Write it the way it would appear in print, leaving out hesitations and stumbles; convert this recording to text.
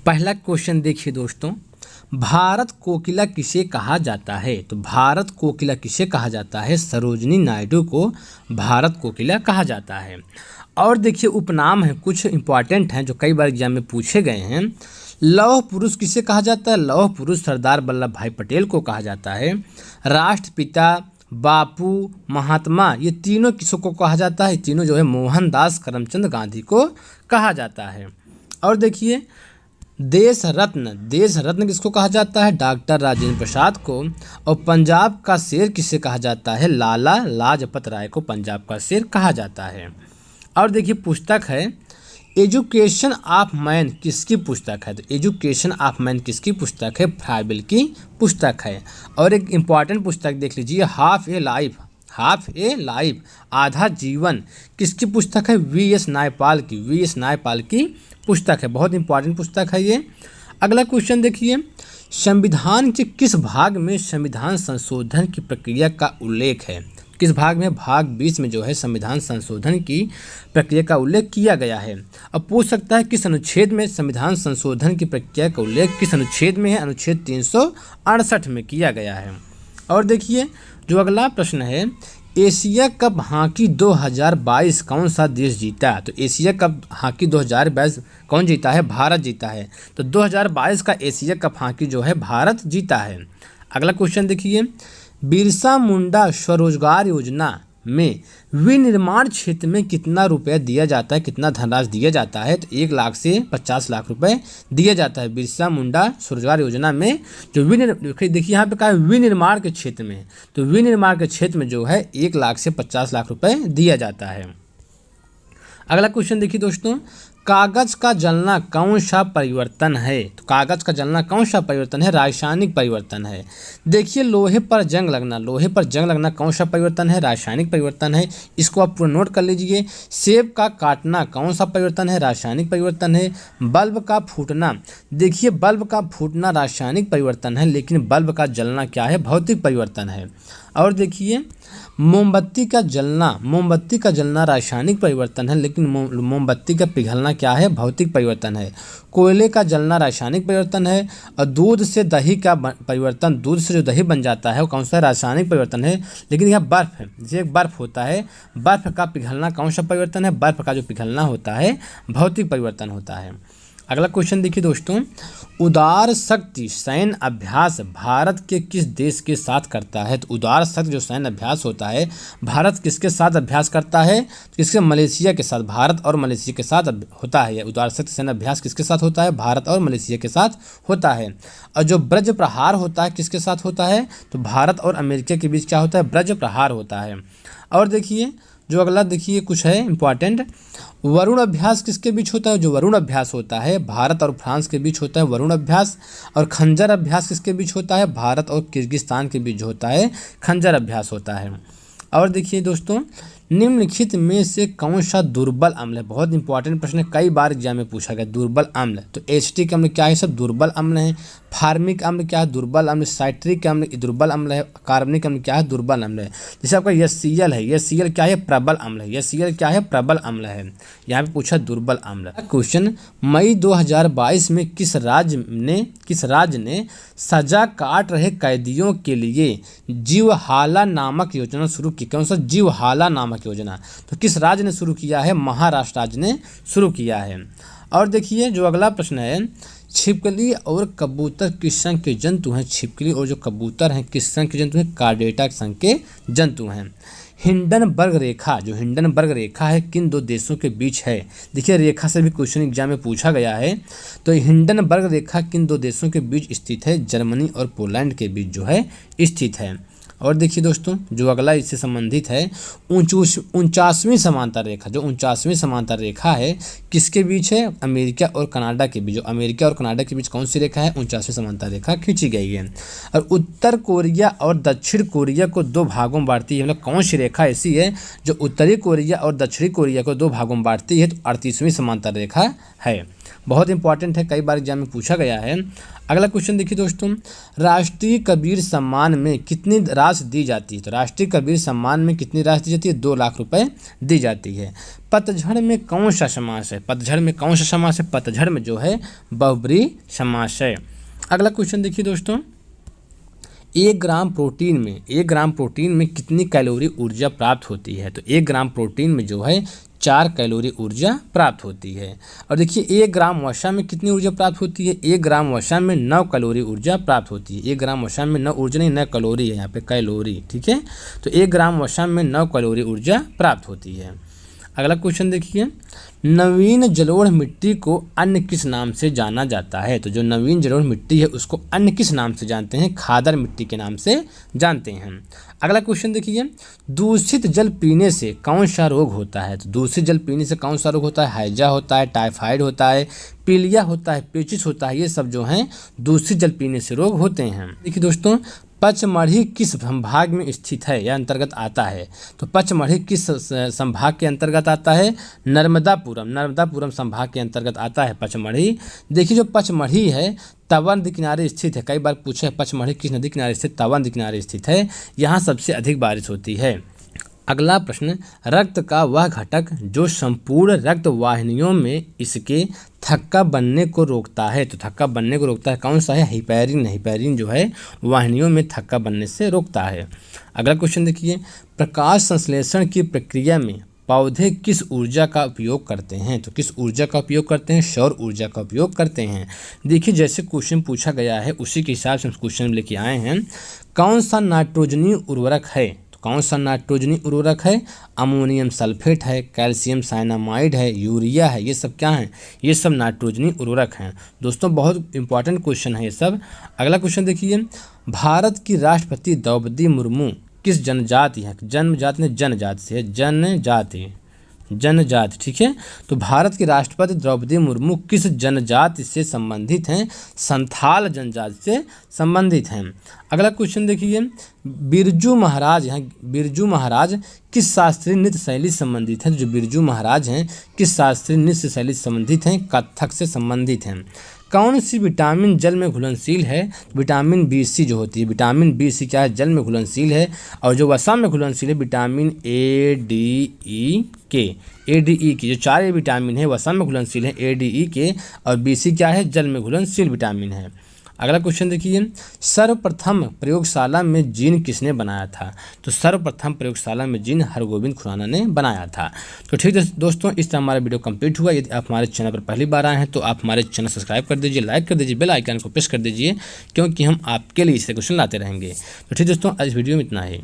पहला क्वेश्चन देखिए दोस्तों, भारत कोकिला किसे कहा जाता है? तो भारत कोकिला किसे कहा जाता है? सरोजिनी नायडू को भारत कोकिला कहा जाता है। और देखिए उपनाम है, कुछ इंपॉर्टेंट हैं जो कई बार एग्जाम में पूछे गए हैं। लौह पुरुष किसे कहा जाता है? लौह पुरुष सरदार वल्लभ भाई पटेल को कहा जाता है। राष्ट्रपिता, बापू, महात्मा, ये तीनों किसको कहा जाता है? तीनों जो है मोहनदास करमचंद गांधी को कहा जाता है। और देखिए देश रत्न किसको कहा जाता है? डॉक्टर राजेंद्र प्रसाद को। और पंजाब का शेर किसे कहा जाता है? लाला लाजपत राय को पंजाब का शेर कहा जाता है। और देखिए पुस्तक है एजुकेशन ऑफ मैन, किसकी पुस्तक है? तो एजुकेशन ऑफ मैन किसकी पुस्तक है? फ्राइबल की पुस्तक है। और एक इम्पॉर्टेंट पुस्तक देख लीजिए, हाफ ए लाइफ आधा जीवन, किसकी पुस्तक है? वी.एस. नायपाल की पुस्तक है। बहुत इंपॉर्टेंट पुस्तक है ये। अगला क्वेश्चन देखिए, संविधान के किस भाग में संविधान संशोधन की प्रक्रिया का उल्लेख है? किस भाग में? भाग 20 में जो है संविधान संशोधन की प्रक्रिया का उल्लेख किया गया है। अब पूछ सकता है किस अनुच्छेद में संविधान संशोधन की प्रक्रिया का उल्लेख किस अनुच्छेद में है? अनुच्छेद 368 में किया गया है। और देखिए जो अगला प्रश्न है, एशिया कप हॉकी 2022 कौन सा देश जीता? तो एशिया कप हॉकी 2022 कौन जीता है? भारत जीता है। तो 2022 का एशिया कप हॉकी जो है भारत जीता है। अगला क्वेश्चन देखिए, बिरसा मुंडा स्वरोजगार योजना में विनिर्माण क्षेत्र में कितना रुपया दिया जाता है? कितना धनराशि दिया जाता है? तो 1 लाख से 50 लाख रुपए दिया जाता है बिरसा मुंडा स्वरोजगार योजना में। जो देखिए यहाँ पे कहा है विनिर्माण के क्षेत्र में, तो विनिर्माण के क्षेत्र में जो है 1 लाख से 50 लाख रुपए दिया जाता है। अगला क्वेश्चन देखिए दोस्तों, कागज का जलना कौन सा परिवर्तन है? तो कागज का जलना कौन सा परिवर्तन है? रासायनिक परिवर्तन है। देखिए लोहे पर जंग लगना कौन सा परिवर्तन है? रासायनिक परिवर्तन है। इसको आप पूरा नोट कर लीजिए। सेब का काटना कौन सा परिवर्तन है? रासायनिक परिवर्तन है। बल्ब का फूटना, देखिए बल्ब का फूटना रासायनिक परिवर्तन है, लेकिन बल्ब का जलना क्या है? भौतिक परिवर्तन है। और देखिए मोमबत्ती का जलना रासायनिक परिवर्तन है, लेकिन मोमबत्ती का पिघलना क्या है? भौतिक परिवर्तन है। कोयले का जलना रासायनिक परिवर्तन है। और दूध से दही का परिवर्तन, दूध से जो दही बन जाता है वो कौन सा रासायनिक परिवर्तन है। लेकिन यह बर्फ है, जैसे एक बर्फ होता है, बर्फ का पिघलना कौन सा परिवर्तन है? बर्फ का जो पिघलना होता है भौतिक परिवर्तन होता है। अगला क्वेश्चन देखिए दोस्तों, उदार शक्ति सैन्य अभ्यास भारत के किस देश के साथ करता है? तो उदार शक्ति जो सैन्य अभ्यास होता है भारत किसके साथ अभ्यास करता है? तो किसके? मलेशिया के साथ। भारत और मलेशिया के साथ होता है। यह उदार शक्ति सैन्य अभ्यास किसके साथ होता है? भारत और मलेशिया के साथ होता है। और जो ब्रज प्रहार होता है किसके साथ होता है? तो भारत और अमेरिका के बीच क्या होता है? ब्रज प्रहार होता है। और देखिए जो अगला देखिए कुछ है इंपॉर्टेंट, वरुण अभ्यास किसके बीच होता है? जो वरुण अभ्यास होता है भारत और फ्रांस के बीच होता है वरुण अभ्यास। और खंजर अभ्यास किसके बीच होता है? भारत और किर्गिस्तान के बीच होता है खंजर अभ्यास होता है। और देखिए दोस्तों, निम्नलिखित में से कौन सा दुर्बल अम्ल है? बहुत इंपॉर्टेंट प्रश्न है, कई बार एग्जाम में पूछा गया। दुर्बल अम्ल, तो एसिटिक अम्ल क्या है? सब दुर्बल अम्ल है। फार्मिक अम्ल क्या है? दुर्बल अम्ल। साइट्रिक अम्ल दुर्बल अम्ल है। कार्बनिक अम्ल क्या है? दुर्बल अम्ल है। जैसे आपका HCl है, HCl क्या है? प्रबल अम्ल है। HCl क्या है? प्रबल अम्ल है। यहाँ पे पूछा दुर्बल अम्ल। क्वेश्चन, मई 2022 में किस राज्य ने सजा काट रहे कैदियों के लिए जीवहाला नामक योजना शुरू की? कौन सा? जीवहाला नामक योजना। तो किस राज्य ने शुरू किया है? महाराष्ट्र राज्य ने शुरू किया है। और देखिए जो अगला प्रश्न है, छिपकली और कबूतर किस संघ के जंतु हैं? छिपकली और जो कबूतर हैं किस संघ के जंतु हैं? कार्डेटा संघ के जंतु हैं। हिंडनबर्ग रेखा है किन दो देशों के बीच है? देखिए रेखा से भी क्वेश्चन एग्जाम में पूछा गया है। तो हिंडनबर्ग रेखा किन दो देशों के बीच स्थित है? जर्मनी और पोलैंड के बीच जो है स्थित है। और देखिए दोस्तों जो अगला इससे संबंधित है, 49वीं समांतर रेखा, जो 49वीं समांतर रेखा है किसके बीच है? अमेरिका और कनाडा के बीच। जो अमेरिका और कनाडा के बीच कौन सी रेखा है? 49वीं समांतर रेखा खींची गई है। और उत्तर कोरिया और दक्षिण कोरिया को 2 भागों में बांटती है। मतलब कौन सी रेखा ऐसी है जो उत्तरी कोरिया और दक्षिणी कोरिया को 2 भागों में बांटती है? तो 38वीं समांतर रेखा है। बहुत इंपॉर्टेंट है, कई बार एग्जाम में पूछा गया है। अगला क्वेश्चन देखिए दोस्तों, राष्ट्रीय कबीर सम्मान में कितनी राशि दी जाती है? तो राष्ट्रीय कबीर सम्मान में कितनी राशि दी जाती है? 2 लाख रुपए दी जाती है। पतझड़ में कौन सा समास है? पतझड़ में कौन सा समास है? पतझड़ में जो है बहुब्रीहि समास है। अगला क्वेश्चन देखिए दोस्तों, 1 ग्राम प्रोटीन में कितनी कैलोरी ऊर्जा प्राप्त होती है? तो 1 ग्राम प्रोटीन में जो है 4 कैलोरी ऊर्जा प्राप्त होती है। और देखिए 1 ग्राम वसा में कितनी ऊर्जा प्राप्त होती है? 1 ग्राम वसा में 9 कैलोरी ऊर्जा प्राप्त होती है। 1 ग्राम वसा में 9 ऊर्जा नहीं, 9 कैलोरी है यहाँ पे, कैलोरी, ठीक है। तो 1 ग्राम वसा में 9 कैलोरी ऊर्जा प्राप्त होती है। अगला क्वेश्चन देखिए, नवीन जलोढ़ मिट्टी को अन्य किस नाम से जाना जाता है? तो जो नवीन जलोढ़ मिट्टी है उसको अन्य किस नाम से जानते हैं? खादर मिट्टी के नाम से जानते हैं। अगला क्वेश्चन देखिए, दूषित जल पीने से कौन सा रोग होता है? तो दूषित जल पीने से कौन सा रोग होता है? हैजा होता है, टाइफाइड होता है, पीलिया होता है, पेचिस होता है, ये सब जो हैं दूषित जल पीने से रोग होते हैं। देखिए दोस्तों, पचमढ़ी किस संभाग में स्थित है या अंतर्गत आता है? तो पचमढ़ी किस संभाग के अंतर्गत आता है? नर्मदापुरम संभाग के अंतर्गत आता है पचमढ़ी। देखिए जो पचमढ़ी है तवा नदी किनारे स्थित है, कई बार पूछे है पचमढ़ी किस नदी किनारे स्थित? तवा नदी किनारे स्थित है, यहाँ सबसे अधिक बारिश होती है। अगला प्रश्न, रक्त का वह घटक जो संपूर्ण रक्त वाहिनियों में इसके थक्का बनने को रोकता है। तो थक्का बनने को रोकता है कौन सा है? हिपैरिन। हिपैरिन जो है वाहिनियों में थक्का बनने से रोकता है। अगला क्वेश्चन देखिए, प्रकाश संश्लेषण की प्रक्रिया में पौधे किस ऊर्जा का उपयोग करते हैं? तो किस ऊर्जा का उपयोग करते हैं? सौर ऊर्जा का उपयोग करते हैं। देखिए जैसे क्वेश्चन पूछा गया है उसी के हिसाब से हम क्वेश्चन लेके आए हैं। कौन सा नाइट्रोजनी उर्वरक है? कौन सा नाइट्रोजनी उर्वरक है? अमोनियम सल्फेट है, कैल्शियम साइनामाइड है, यूरिया है, ये सब क्या हैं? ये सब नाइट्रोजनी उर्वरक हैं। दोस्तों बहुत इंपॉर्टेंट क्वेश्चन है ये सब। अगला क्वेश्चन देखिए, भारत की राष्ट्रपति द्रौपदी मुर्मू किस जनजाति है? जन्मजाति ने जनजाति से है, जनजाति, ठीक है। तो भारत की राष्ट्रपति द्रौपदी मुर्मू किस जनजाति से संबंधित हैं? संथाल जनजाति से संबंधित हैं। अगला क्वेश्चन देखिए, बिरजू महाराज किस शास्त्रीय नृत्य शैली से संबंधित है? जो बिरजू महाराज हैं किस शास्त्रीय नृत्य शैली से संबंधित हैं? कथक से संबंधित हैं। कौन सी विटामिन जल में घुलनशील है? विटामिन B, जो होती है विटामिन B क्या है? जल में घुलनशील है। और जो वसा में घुलनशील है विटामिन ADE की, जो 4 विटामिन है वसा में घुलनशील है ADE के, और BC क्या है? जल में घुलनशील विटामिन है। अगला क्वेश्चन देखिए, सर्वप्रथम प्रयोगशाला में जीन किसने बनाया था? तो सर्वप्रथम प्रयोगशाला में जीन हरगोविंद खुराना ने बनाया था। तो ठीक है दोस्तों, इस तरह हमारा वीडियो कंप्लीट हुआ। यदि आप हमारे चैनल पर पहली बार आए हैं तो आप हमारे चैनल सब्सक्राइब कर दीजिए, लाइक कर दीजिए, बेल आइकन को प्रेस कर दीजिए, क्योंकि हम आपके लिए इससे क्वेश्चन लाते रहेंगे। तो ठीक दोस्तों, आज वीडियो में इतना ही।